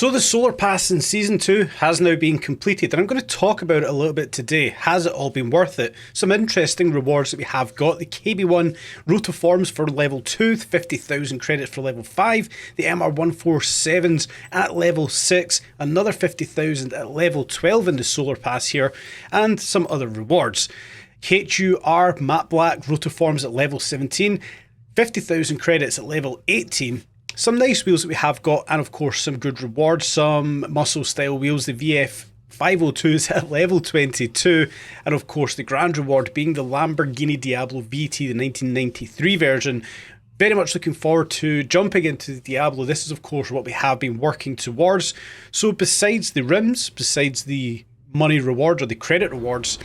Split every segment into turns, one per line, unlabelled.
So the Solar Pass in Season 2 has now been completed, and I'm going to talk about it a little bit today. Has it all been worth it? Some interesting rewards that we have got. The KB1 Rotoforms for level 2, 50,000 credits for level 5. The MR147s at level 6, another 50,000 at level 12 in the Solar Pass here, and some other rewards. HUR Matte Black Rotoforms at level 17, 50,000 credits at level 18. Some nice wheels that we have got, and of course some good rewards, some muscle style wheels, the VF502s at level 22, and of course the grand reward being the Lamborghini Diablo VT, the 1993 version. Very much looking forward to jumping into the Diablo. This is of course what we have been working towards. So besides the rims, besides the money rewards or the credit rewards,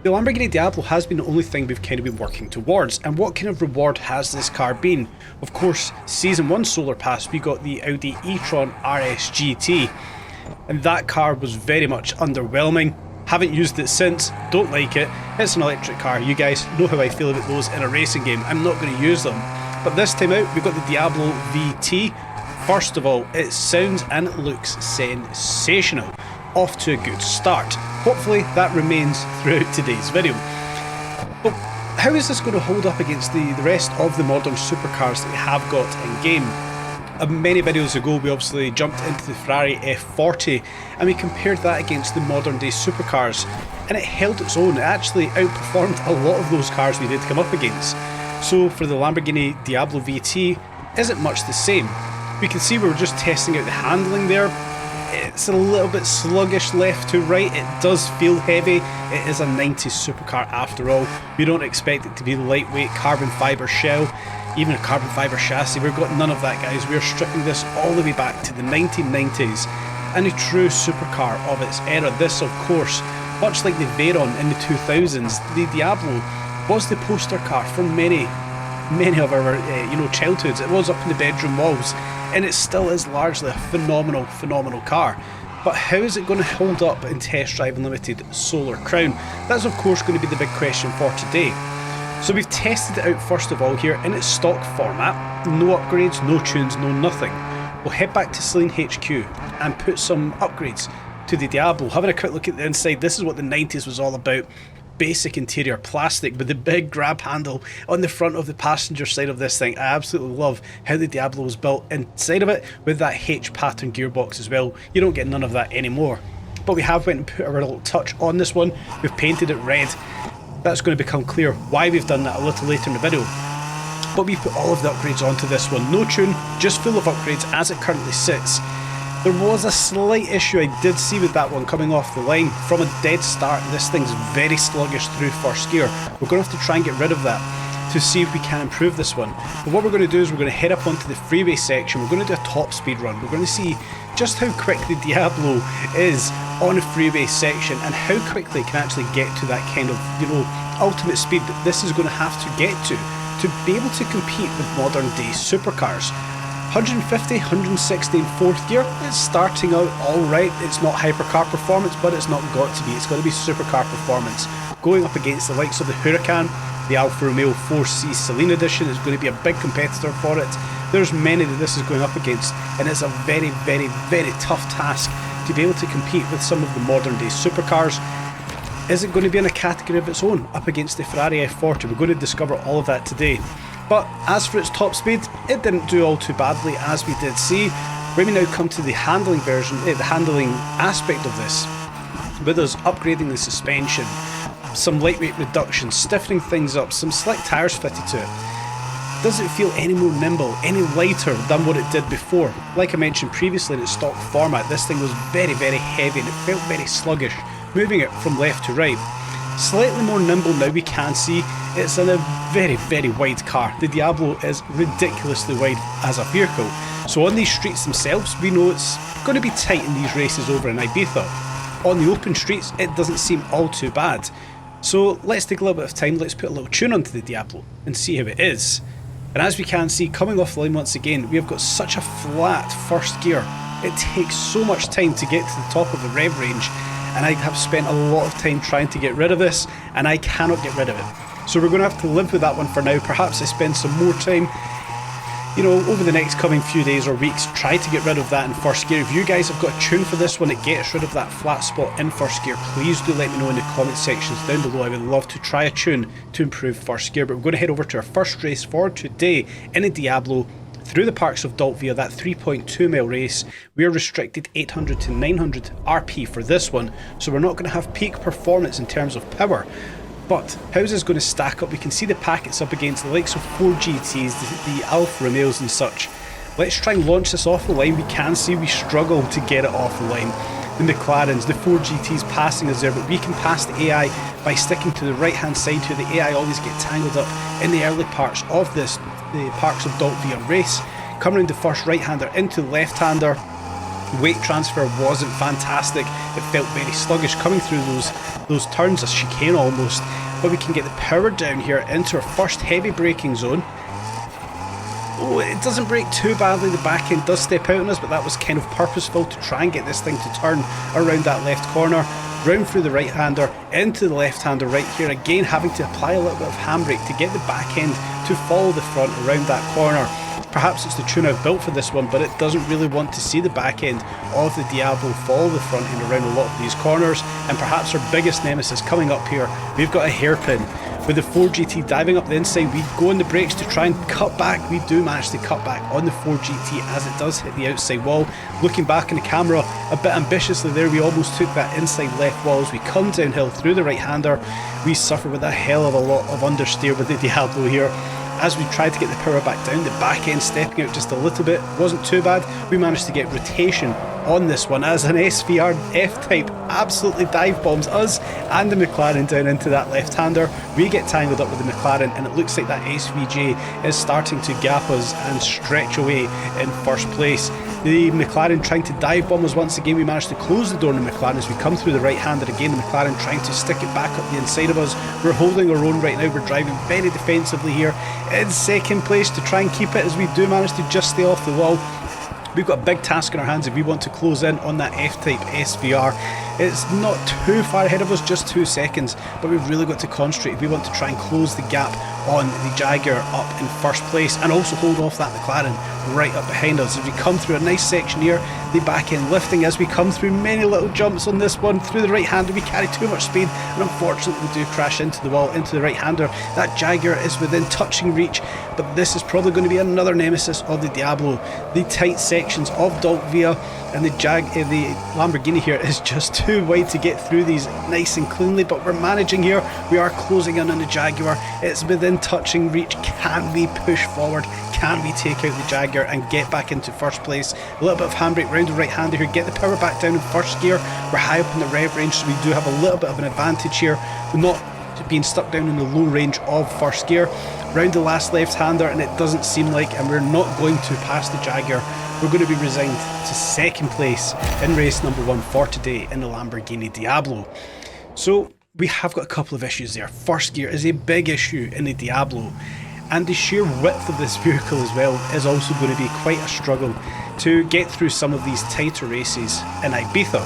the Lamborghini Diablo has been the only thing we've kind of been working towards. And what kind of reward has this car been? Of course, Season 1 Solar Pass, we got the Audi e-tron RS GT. And that car was very much underwhelming. Haven't used it since, don't like it. It's an electric car. You guys know how I feel about those in a racing game. I'm not going to use them. But this time out, we've got the Diablo VT. First of all, it sounds and it looks sensational. Off to a good start. Hopefully that remains throughout today's video. But how is this going to hold up against the rest of the modern supercars that we have got in game? Many videos ago we obviously jumped into the Ferrari F40 and we compared that against the modern day supercars, and it held its own. It actually outperformed a lot of those cars we did come up against. So for the Lamborghini Diablo VT, isn't much the same. We can see we were just testing out the handling there. It's a little bit sluggish left to right. It does feel heavy. It is a 90s supercar after all. We don't expect it to be lightweight carbon fibre shell, even a carbon fibre chassis. We've got none of that, guys. We are stripping this all the way back to the 1990s and a true supercar of its era. This, of course, much like the Veyron in the 2000s, the Diablo was the poster car for many of our childhoods. It was up in the bedroom walls, and it still is largely a phenomenal car. But how is it going to hold up in Test Drive Unlimited Solar Crown? That's of course going to be the big question for today. So we've tested it out first of all here in its stock format. No upgrades, no tunes, no nothing. We'll head back to Celine HQ and put some upgrades to the Diablo. Having a quick look at the inside, this is what the 90s was all about. Basic interior plastic with the big grab handle on the front of the passenger side of this thing. I absolutely love how the Diablo was built inside of it with that H pattern gearbox as well. You don't get none of that anymore. But we have went and put our little touch on this one. We've painted it red. That's going to become clear why we've done that a little later in the video. But we put all of the upgrades onto this one. No tune, just full of upgrades as it currently sits. There was a slight issue I did see with that one coming off the line. From a dead start, this thing's very sluggish through first gear. We're going to have to try and get rid of that to see if we can improve this one. But what we're going to do is we're going to head up onto the freeway section. We're going to do a top speed run. We're going to see just how quick the Diablo is on a freeway section and how quickly it can actually get to that kind of, ultimate speed that this is going to have to get to be able to compete with modern day supercars. 150, 160 in fourth gear, it's starting out alright. It's not hypercar performance, but it's not got to be. It's got to be supercar performance. Going up against the likes of the Huracan, the Alfa Romeo 4C Celine Edition is going to be a big competitor for it. There's many that this is going up against, and it's a very tough task to be able to compete with some of the modern day supercars. Is it going to be in a category of its own up against the Ferrari F40? We're going to discover all of that today. But as for its top speed, it didn't do all too badly, as we did see. When we now come to the handling version, the handling aspect of this, with us upgrading the suspension, some lightweight reduction, stiffening things up, some slick tyres fitted to it, does it feel any more nimble, any lighter than what it did before? Like I mentioned previously in its stock format, this thing was very heavy and it felt very sluggish, moving it from left to right. Slightly more nimble now, we can see it's in a very wide car. The Diablo is ridiculously wide as a vehicle. So on these streets themselves, we know it's going to be tight in these races over in Ibiza. On the open streets, it doesn't seem all too bad. So let's take a little bit of time, let's put a little tune onto the Diablo and see how it is. And as we can see, coming off the line once again, we have got such a flat first gear. It takes so much time to get to the top of the rev range, and I have spent a lot of time trying to get rid of this, and I cannot get rid of it. So we're going to have to live with that one for now. Perhaps I spend some more time you know, over the next coming few days or weeks, try to get rid of that in first gear. If you guys have got a tune for this one that gets rid of that flat spot in first gear, please do let me know in the comment sections down below. I would love to try a tune to improve first gear. But we're going to head over to our first race for today in a Diablo through the parks of Daltvia, that 3.2 mile race. We are restricted 800 to 900 RP for this one, so we're not going to have peak performance in terms of power. But how's this going to stack up? We can see the packets up against the likes of 4GTs, the Alfa Romeos and such. Let's try and launch this off the line. We can see we struggle to get it off the line. The McLarens, the 4GTs passing us there, but we can pass the AI by sticking to the right hand side here. The AI always get tangled up in the early parts of this, the Parks of Daltvia race. Coming around the first right-hander into the left-hander. Weight transfer wasn't fantastic. It felt very sluggish coming through those turns, a chicane almost. But we can get the power down here into our first heavy braking zone. Oh, it doesn't brake too badly. The back end does step out on us, but that was kind of purposeful to try and get this thing to turn around that left corner, round through the right-hander, into the left-hander right here. Again, having to apply a little bit of handbrake to get the back end to follow the front around that corner. Perhaps it's the tune I've built for this one, but it doesn't really want to see the back end of the Diablo follow the front end around a lot of these corners. And perhaps our biggest nemesis coming up here, we've got a hairpin. With the 4GT diving up the inside, we go on the brakes to try and cut back. We do manage to cut back on the 4GT as it does hit the outside wall. Looking back in the camera a bit ambitiously there, we almost took that inside left wall. As we come downhill through the right-hander, we suffer with a hell of a lot of understeer with the Diablo here. As we tried to get the power back down, the back end stepping out just a little bit, wasn't too bad. We managed to get rotation on this one as an SVR F-Type absolutely dive bombs us and the McLaren down into that left-hander. We get tangled up with the McLaren and it looks like that SVJ is starting to gap us and stretch away in first place. The McLaren trying to dive bomb us once again. We managed to close the door on the McLaren as we come through the right-hander again. The McLaren trying to stick it back up the inside of us. We're holding our own right now. We're driving very defensively here in second place to try and keep it as we do manage to just stay off the wall. We've got a big task in our hands if we want to close in on that F-Type SVR. It's not too far ahead of us, just 2 seconds, but we've really got to concentrate if we want to try and close the gap on the Jaguar up in first place and also hold off that McLaren right up behind us. As we come through a nice section here, the back end lifting as we come through many little jumps on this one. Through the right-hander we carry too much speed and unfortunately we do crash into the wall, into the right-hander. That Jaguar is within touching reach, but this is probably going to be another nemesis of the Diablo. The tight sections of Daltvia and the Lamborghini here is just too wide to get through these nice and cleanly, but we're managing here. We are closing in on the Jaguar. It's within touching reach. Can we push forward? Can we take out the Jaguar and get back into first place? A little bit of handbrake round the right-hander here, get the power back down in first gear. We're high up in the rev range, so we do have a little bit of an advantage here. We're not being stuck down in the low range of first gear. Round the last left-hander, and it doesn't seem like, and we're not going to pass the Jaguar. We're going to be resigned to second place in race number 1 for today in the Lamborghini Diablo. So we have got a couple of issues there. First gear is a big issue in the Diablo, and the sheer width of this vehicle as well is also going to be quite a struggle to get through some of these tighter races in Ibiza.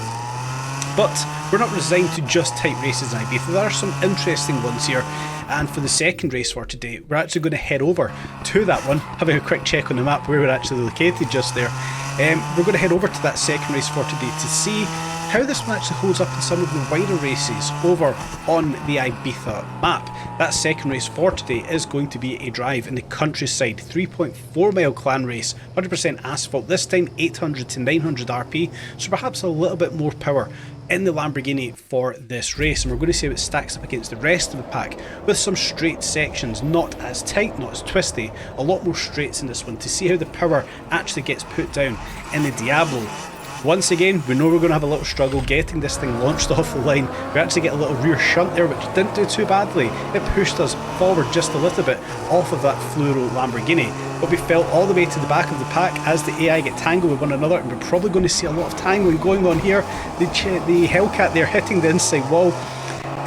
But we're not resigned to just tight races in Ibiza. There are some interesting ones here. And for the second race for today, we're actually going to head over to that one, having a quick check on the map where we're actually located just there. We're going to head over to that second race for today to see how this one actually holds up in some of the wider races over on the Ibiza map. That second race for today is going to be a drive in the countryside, 3.4 mile clan race, 100% asphalt, this time 800 to 900 RP, so perhaps a little bit more power in the Lamborghini for this race, and we're going to see how it stacks up against the rest of the pack with some straight sections, not as tight, not as twisty, a lot more straights in this one to see how the power actually gets put down in the Diablo. Once again, we know we're going to have a little struggle getting this thing launched off the line. We actually get a little rear shunt there, which didn't do too badly. It pushed us forward just a little bit off of that fluoro Lamborghini, but we fell all the way to the back of the pack as the AI get tangled with one another, and we're probably going to see a lot of tangling going on here. The Hellcat there hitting the inside wall.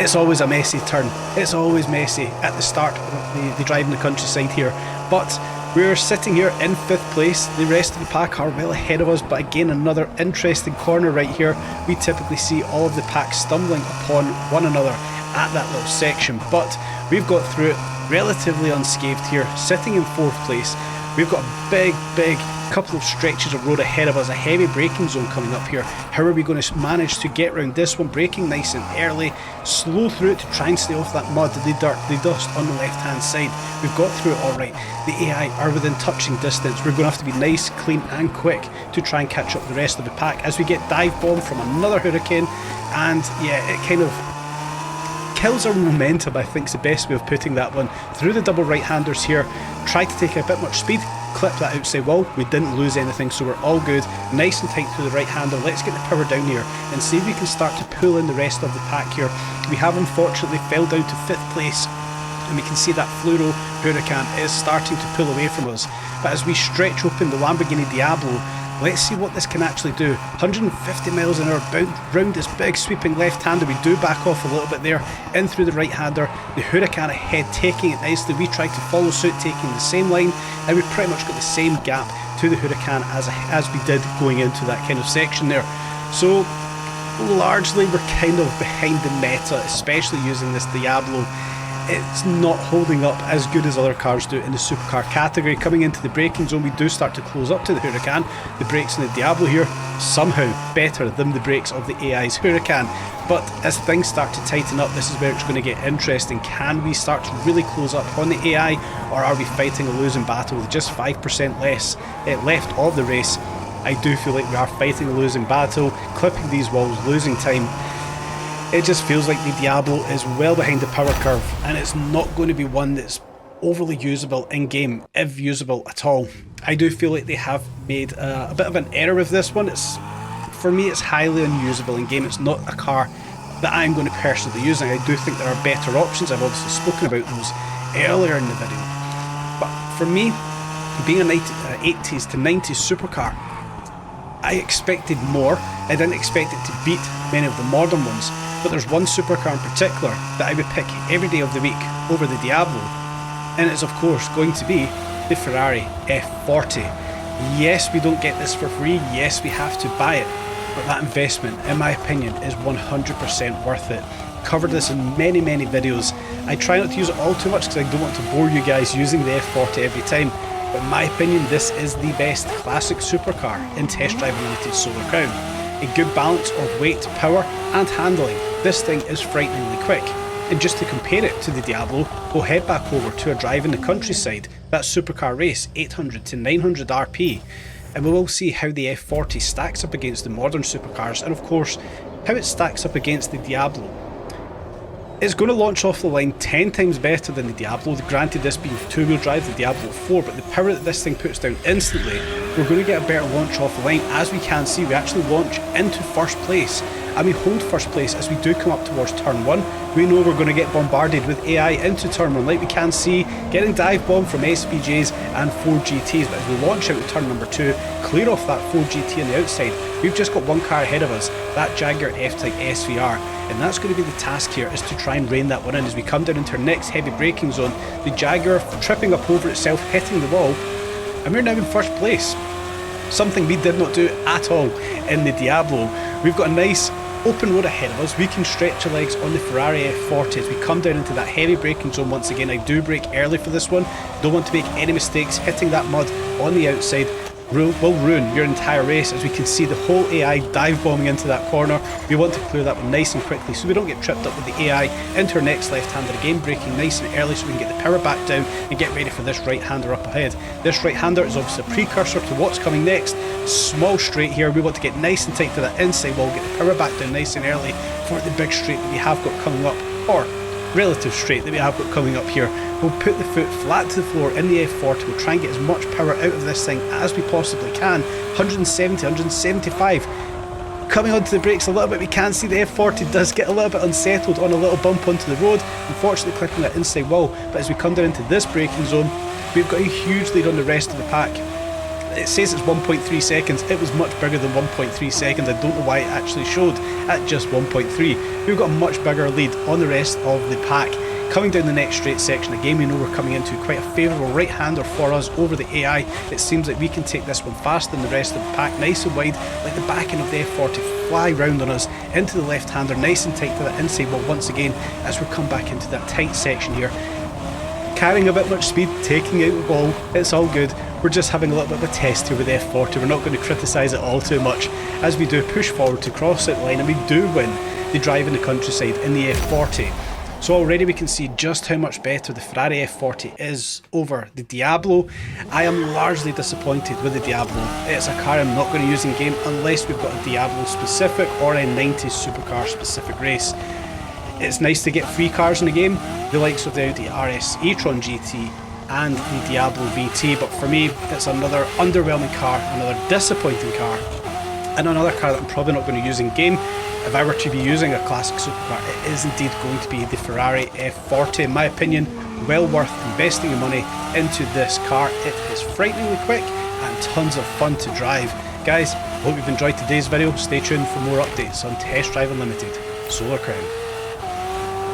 It's always a messy turn. It's always messy at the start of the drive in the countryside here, but we're sitting here in 5th place. The rest of the pack are well ahead of us, but again another interesting corner right here. We typically see all of the pack stumbling upon one another at that little section, but we've got through it relatively unscathed here, sitting in 4th place. We've got a big couple of stretches of road ahead of us, a heavy braking zone coming up here. How are we going to manage to get around this one? Braking nice and early, slow through it to try and stay off that mud, the dirt, the dust on the left hand side. We've got through it alright. The AI are within touching distance. We're going to have to be nice, clean and quick to try and catch up the rest of the pack as we get dive bombed from another Hurricane. And yeah, it kind of kills our momentum, I think is the best way of putting that one. Through the double right-handers here, try to take a bit much speed, clip that outside wall. We didn't lose anything, so we're all good. Nice and tight through the right-hander. Let's get the power down here and see if we can start to pull in the rest of the pack here. We have unfortunately fell down to 5th place, and we can see that Fluoro Huracan is starting to pull away from us. But as we stretch open the Lamborghini Diablo, let's see what this can actually do. 150 miles an hour bound round this big sweeping left-hander. We do back off a little bit there, in through the right-hander. The Huracan ahead, taking it nicely. We tried to follow suit, taking the same line, and we pretty much got the same gap to the Huracan as we did going into that kind of section there. So largely we're kind of behind the meta, especially using this Diablo. It's not holding up as good as other cars do in the supercar category. Coming into the braking zone, we do start to close up to the Huracan. The brakes in the Diablo here, somehow better than the brakes of the AI's Huracan. But as things start to tighten up, this is where it's going to get interesting. Can we start to really close up on the AI, or are we fighting a losing battle with just 5% less left of the race? I do feel like we are fighting a losing battle, clipping these walls, losing time. It just feels like the Diablo is well behind the power curve, and it's not going to be one that's overly usable in game, if usable at all. I do feel like they have made a bit of an error with this one. For me, it's highly unusable in game. It's not a car that I'm going to personally use. I do think there are better options. I've obviously spoken about those earlier in the video. But for me, being a 80s to 90s supercar, I expected more. I didn't expect it to beat many of the modern ones. But there's one supercar in particular that I would pick every day of the week over the Diablo, and it's of course going to be the Ferrari F40. Yes, we don't get this for free, yes we have to buy it, but that investment, in my opinion, is 100% worth it. Covered this in many videos. I try not to use it all too much because I don't want to bore you guys using the F40 every time, but in my opinion this is the best classic supercar in Test Drive Unlimited Solar Crown. A good balance of weight, power and handling. This thing is frighteningly quick. And just to compare it to the Diablo, we'll head back over to a drive in the countryside, that supercar race, 800 to 900 RP, and we will see how the F40 stacks up against the modern supercars, and of course how it stacks up against the Diablo. It's going to launch off the line 10 times better than the Diablo, granted this being two-wheel drive, the Diablo 4, but the power that this thing puts down instantly, we're going to get a better launch off the line. As we can see, we actually launch into first place, and we hold first place as we do come up towards turn 1. We know we're going to get bombarded with AI into turn 1, like we can see, getting dive bombed from SVJs and 4GTs, but as we launch out of turn number 2, clear off that 4GT on the outside, we've just got one car ahead of us, that Jaguar F-Type SVR, and that's going to be the task here, is to try and rein that one in as we come down into our next heavy braking zone. The Jaguar tripping up over itself, hitting the wall, and we're now in first place. Something we did not do at all in the Diablo. We've got a nice open road ahead of us. We can stretch our legs on the Ferrari F40 as we come down into that heavy braking zone once again. I do brake early for this one. Don't want to make any mistakes. Hitting that mud on the outside will ruin your entire race, as we can see the whole AI dive bombing into that corner. We want to clear that one nice and quickly so we don't get tripped up with the AI into our next left-hander. Again, braking nice and early so we can get the power back down and get ready for this right-hander up ahead. This right-hander is obviously a precursor to what's coming next. Small straight here, we want to get nice and tight to that inside wall, get the power back down nice and early for the big straight that we have got coming up, or relative straight that we have got coming up here. We'll put the foot flat to the floor in the F40. We'll try and get as much power out of this thing as we possibly can. 170, 175. Coming onto the brakes a little bit, we can see the F40 does get a little bit unsettled on a little bump onto the road, unfortunately clipping that inside wall. But as we come down into this braking zone, we've got a huge lead on the rest of the pack. It says it's 1.3 seconds, it was much bigger than 1.3 seconds, I don't know why it actually showed at just 1.3. We've got a much bigger lead on the rest of the pack. Coming down the next straight section, again we know we're coming into quite a favourable right-hander for us over the AI. It seems like we can take this one faster than the rest of the pack, nice and wide, like the back end of the F40 fly round on us into the left-hander, nice and tight to that inside wall once again as we come back into that tight section here. Carrying a bit much speed, taking out the wall, it's all good. we're just having a little bit of a test here with the F40. We're not going to criticise it all too much, as we do push forward to cross that line and we do win the drive in the countryside in the F40. So already we can see just how much better the Ferrari F40 is over the Diablo. I am largely disappointed with the Diablo. It's a car I'm not going to use in game unless we've got a Diablo specific or a 90s supercar specific race. It's nice to get free cars in the game, the likes of the Audi RS e-tron GT and the Diablo VT, but for me it's another underwhelming car, another disappointing car, and another car that I'm probably not going to use in game. If I were to be using a classic supercar, it is indeed going to be the Ferrari F40. In my opinion, well worth investing your money into this car. It is frighteningly quick and tons of fun to drive. Guys, hope you've enjoyed today's video. Stay tuned for more updates on Test Drive Unlimited Solar Crown.